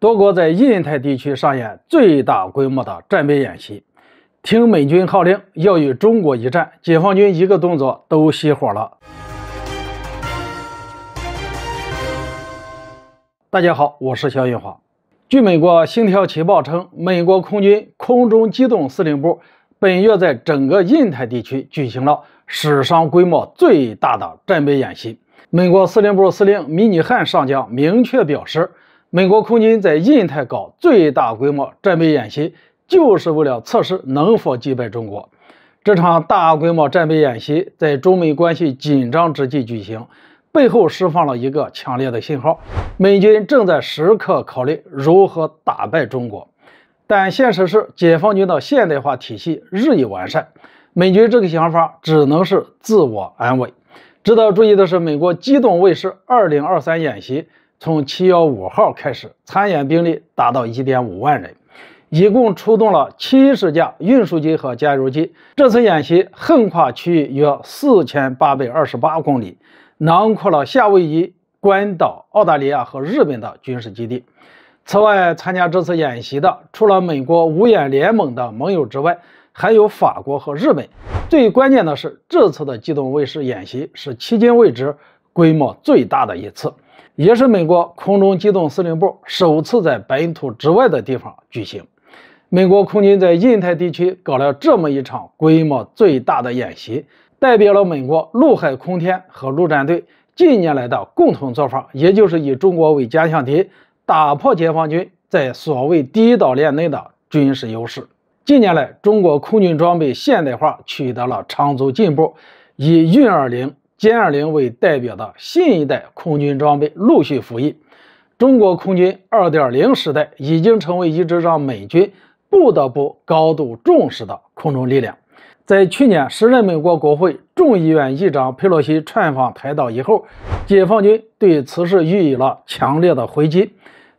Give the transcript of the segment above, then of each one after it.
多国在印太地区上演最大规模的战备演习。听美军号令要与中国一战，解放军一个动作都熄火了。大家好，我是肖云华。据美国《星条旗报》称，美国空军空中机动司令部本月在整个印太地区举行了史上规模最大的战备演习。美国司令部司令米尼汉上将明确表示，美国空军在印太搞最大规模战备演习，就是为了测试能否击败中国。这场大规模战备演习在中美关系紧张之际举行，背后释放了一个强烈的信号：美军正在时刻考虑如何打败中国。但现实是，解放军的现代化体系日益完善，美军这个想法只能是自我安慰。值得注意的是，美国机动卫士2023演习从7月5号开始，参演兵力达到 1.5 万人，一共出动了70架运输机和加油机。这次演习横跨区域约4828公里，囊括了夏威夷、关岛、澳大利亚和日本的军事基地。此外，参加这次演习的除了美国五眼联盟的盟友之外，还有法国和日本。最关键的是，这次的机动卫士演习是迄今为止规模最大的一次，也是美国空中机动司令部首次在本土之外的地方举行。美国空军在印太地区搞了这么一场规模最大的演习，代表了美国陆海空天和陆战队近年来的共同做法，也就是以中国为假想敌，打破解放军在所谓第一岛链内的军事优势。近年来，中国空军装备现代化取得了长足进步，以运20、歼20为代表的新一代空军装备陆续服役。中国空军2.0时代已经成为一支让美军不得不高度重视的空中力量。在去年时任美国国会众议院议长佩洛西窜访台岛以后，解放军对此事予以了强烈的回击，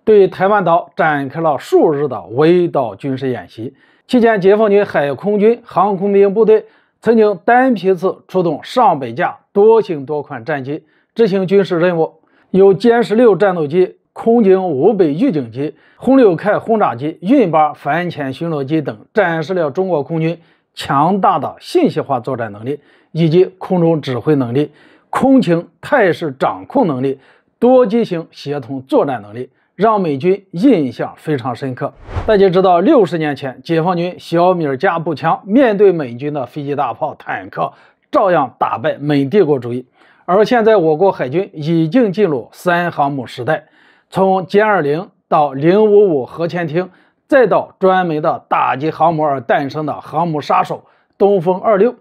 对台湾岛展开了数日的围岛军事演习。期间，解放军海空军航空兵部队曾经单批次出动上百架多型多款战机执行军事任务，有歼16战斗机、空警5倍预警机、轰6K 轰炸机、运8反潜巡逻机等，展示了中国空军强大的信息化作战能力，以及空中指挥能力、空情态势掌控能力、多机型协同作战能力，让美军印象非常深刻。大家知道，60年前，解放军小米加步枪面对美军的飞机、大炮、坦克，照样打败美帝国主义。而现在，我国海军已经进入3航母时代，从歼20到055核潜艇，再到专门的打击航母而诞生的航母杀手东风26，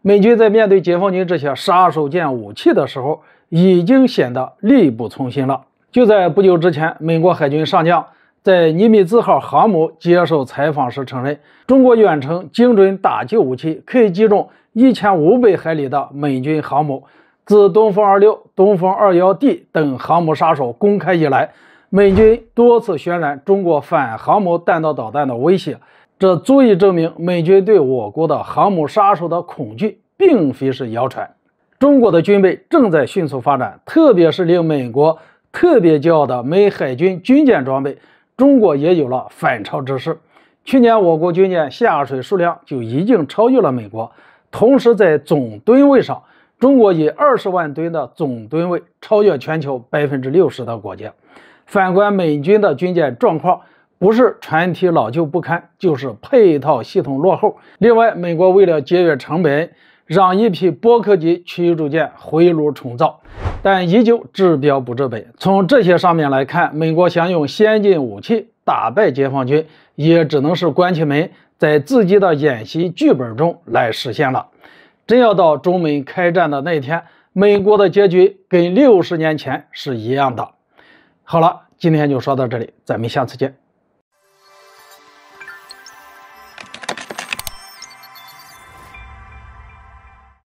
美军在面对解放军这些杀手锏武器的时候，已经显得力不从心了。就在不久之前，美国海军上将在尼米兹号航母接受采访时承认，中国远程精准打击武器可以击中1500海里的美军航母。自东风26、东风21D 等航母杀手公开以来，美军多次渲染中国反航母弹道导弹的威胁，这足以证明美军对我国的航母杀手的恐惧并非是谣传。中国的军备正在迅速发展，特别是令美国特别骄傲的美海军军舰装备，中国也有了反超之势。去年我国军舰下水数量就已经超越了美国，同时在总吨位上，中国以20万吨的总吨位超越全球60%的国家。反观美军的军舰状况，不是船体老旧不堪，就是配套系统落后。另外，美国为了节约成本，让一批波克级驱逐舰回炉重造，但依旧治标不治本。从这些上面来看，美国想用先进武器打败解放军，也只能是关起门，在自己的演习剧本中来实现了。真要到中美开战的那天，美国的结局跟60年前是一样的。好了，今天就说到这里，咱们下次见。